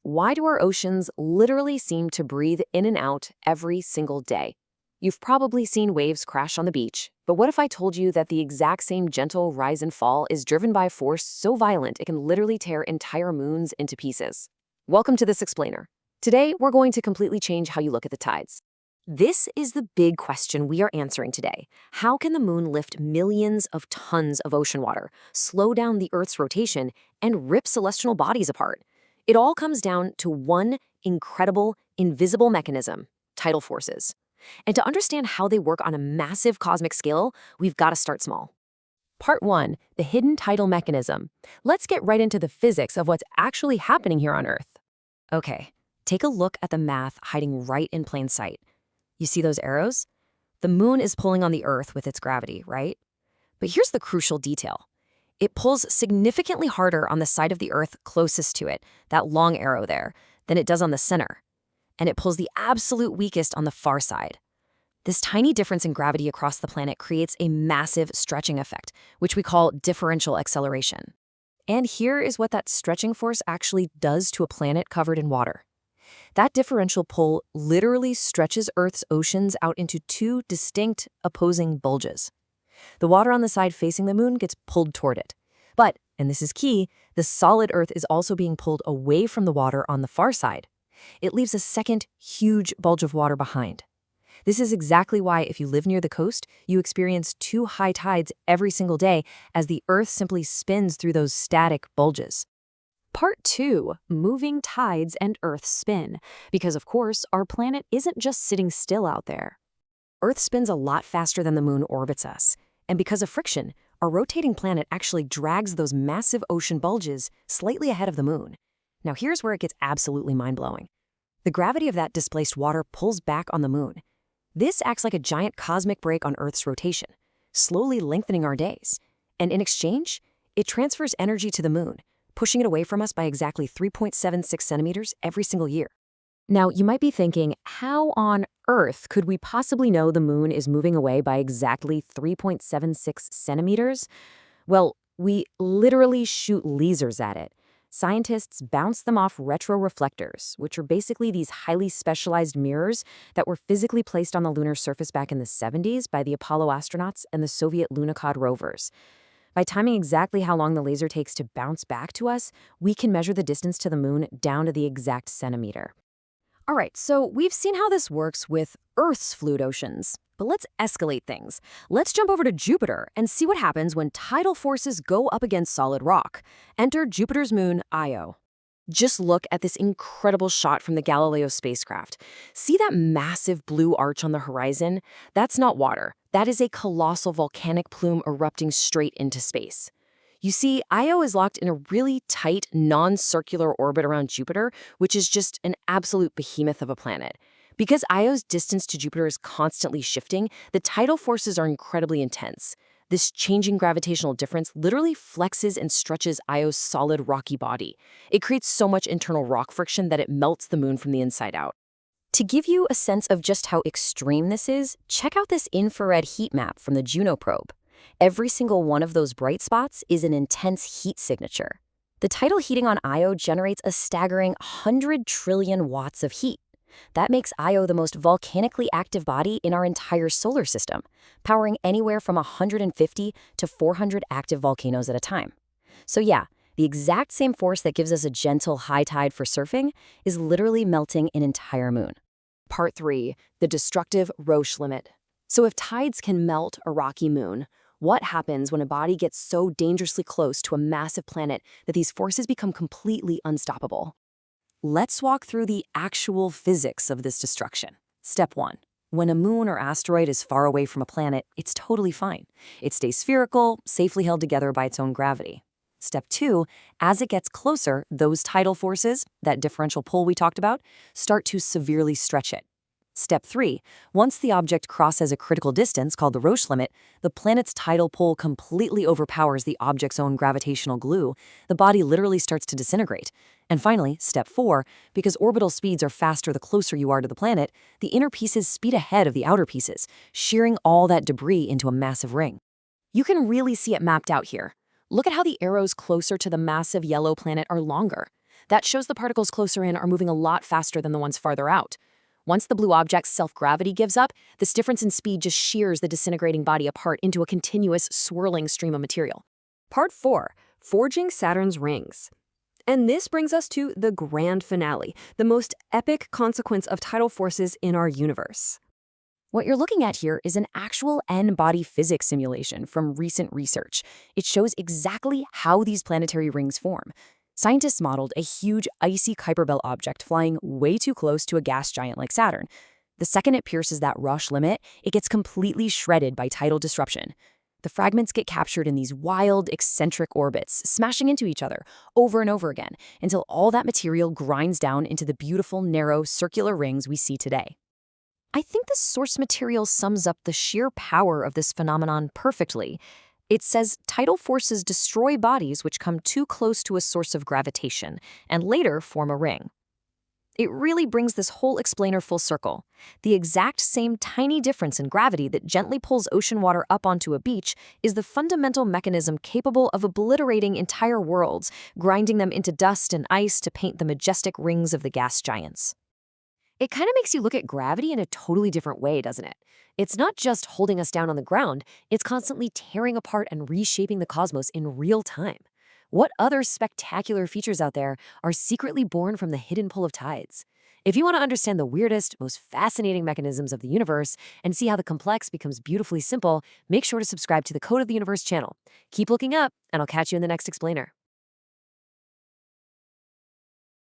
Why do our oceans literally seem to breathe in and out every single day? You've probably seen waves crash on the beach, but what if I told you that the exact same gentle rise and fall is driven by a force so violent it can literally tear entire moons into pieces? Welcome to This Explainer. Today, we're going to completely change how you look at the tides. This is the big question we are answering today. How can the moon lift millions of tons of ocean water, slow down the Earth's rotation, and rip celestial bodies apart? It all comes down to one incredible, invisible mechanism: tidal forces. And to understand how they work on a massive cosmic scale, we've got to start small. Part 1, the hidden tidal mechanism. Let's get right into the physics of what's actually happening here on Earth. Okay, take a look at the math hiding right in plain sight. You see those arrows? The moon is pulling on the Earth with its gravity, right? But here's the crucial detail. It pulls significantly harder on the side of the Earth closest to it, that long arrow there, than it does on the center. And it pulls the absolute weakest on the far side. This tiny difference in gravity across the planet creates a massive stretching effect, which we call differential acceleration. And here is what that stretching force actually does to a planet covered in water. That differential pull literally stretches Earth's oceans out into two distinct, opposing bulges. The water on the side facing the moon gets pulled toward it. But, and this is key, the solid Earth is also being pulled away from the water on the far side. It leaves a second, huge bulge of water behind. This is exactly why, if you live near the coast, you experience two high tides every single day as the Earth simply spins through those static bulges. Part 2, moving tides and Earth's spin. Because, of course, our planet isn't just sitting still out there. Earth spins a lot faster than the moon orbits us. And because of friction, our rotating planet actually drags those massive ocean bulges slightly ahead of the moon. Now here's where it gets absolutely mind-blowing. The gravity of that displaced water pulls back on the moon. This acts like a giant cosmic brake on Earth's rotation, slowly lengthening our days. And in exchange, it transfers energy to the moon, pushing it away from us by exactly 3.76 centimeters every single year. Now, you might be thinking, how on Earth could we possibly know the moon is moving away by exactly 3.76 centimeters? Well, we literally shoot lasers at it. Scientists bounce them off retroreflectors, which are basically these highly specialized mirrors that were physically placed on the lunar surface back in the 70s by the Apollo astronauts and the Soviet Lunokhod rovers. By timing exactly how long the laser takes to bounce back to us, we can measure the distance to the moon down to the exact centimeter. All right, so we've seen how this works with Earth's fluid oceans, but let's escalate things. Let's jump over to Jupiter and see what happens when tidal forces go up against solid rock. Enter Jupiter's moon, Io. Just look at this incredible shot from the Galileo spacecraft. See that massive blue arch on the horizon? That's not water. That is a colossal volcanic plume erupting straight into space. You see, Io is locked in a really tight, non-circular orbit around Jupiter, which is just an absolute behemoth of a planet. Because Io's distance to Jupiter is constantly shifting, the tidal forces are incredibly intense. This changing gravitational difference literally flexes and stretches Io's solid, rocky body. It creates so much internal rock friction that it melts the moon from the inside out. To give you a sense of just how extreme this is, check out this infrared heat map from the Juno probe. Every single one of those bright spots is an intense heat signature. The tidal heating on Io generates a staggering 100 trillion watts of heat. That makes Io the most volcanically active body in our entire solar system, powering anywhere from 150 to 400 active volcanoes at a time. So yeah, the exact same force that gives us a gentle high tide for surfing is literally melting an entire moon. Part 3, the destructive Roche limit. So if tides can melt a rocky moon, what happens when a body gets so dangerously close to a massive planet that these forces become completely unstoppable? Let's walk through the actual physics of this destruction. Step 1. When a moon or asteroid is far away from a planet, it's totally fine. It stays spherical, safely held together by its own gravity. Step 2, as it gets closer, those tidal forces, that differential pull we talked about, start to severely stretch it. Step 3, once the object crosses a critical distance called the Roche limit, the planet's tidal pull completely overpowers the object's own gravitational glue. The body literally starts to disintegrate. And finally, step 4, because orbital speeds are faster the closer you are to the planet, the inner pieces speed ahead of the outer pieces, shearing all that debris into a massive ring. You can really see it mapped out here. Look at how the arrows closer to the massive yellow planet are longer. That shows the particles closer in are moving a lot faster than the ones farther out. Once the blue object's self-gravity gives up, this difference in speed just shears the disintegrating body apart into a continuous, swirling stream of material. Part 4. Forging Saturn's Rings. And this brings us to the grand finale, the most epic consequence of tidal forces in our universe. What you're looking at here is an actual N-body physics simulation from recent research. It shows exactly how these planetary rings form. Scientists modeled a huge icy Kuiper Belt object flying way too close to a gas giant like Saturn. The second it pierces that Roche limit, it gets completely shredded by tidal disruption. The fragments get captured in these wild, eccentric orbits, smashing into each other over and over again until all that material grinds down into the beautiful, narrow, circular rings we see today. I think the source material sums up the sheer power of this phenomenon perfectly. It says tidal forces destroy bodies which come too close to a source of gravitation and later form a ring. It really brings this whole explainer full circle. The exact same tiny difference in gravity that gently pulls ocean water up onto a beach is the fundamental mechanism capable of obliterating entire worlds, grinding them into dust and ice to paint the majestic rings of the gas giants. It kind of makes you look at gravity in a totally different way, doesn't it? It's not just holding us down on the ground, it's constantly tearing apart and reshaping the cosmos in real time. What other spectacular features out there are secretly born from the hidden pull of tides? If you want to understand the weirdest, most fascinating mechanisms of the universe and see how the complex becomes beautifully simple, make sure to subscribe to the Code of the Universe channel. Keep looking up, and I'll catch you in the next explainer.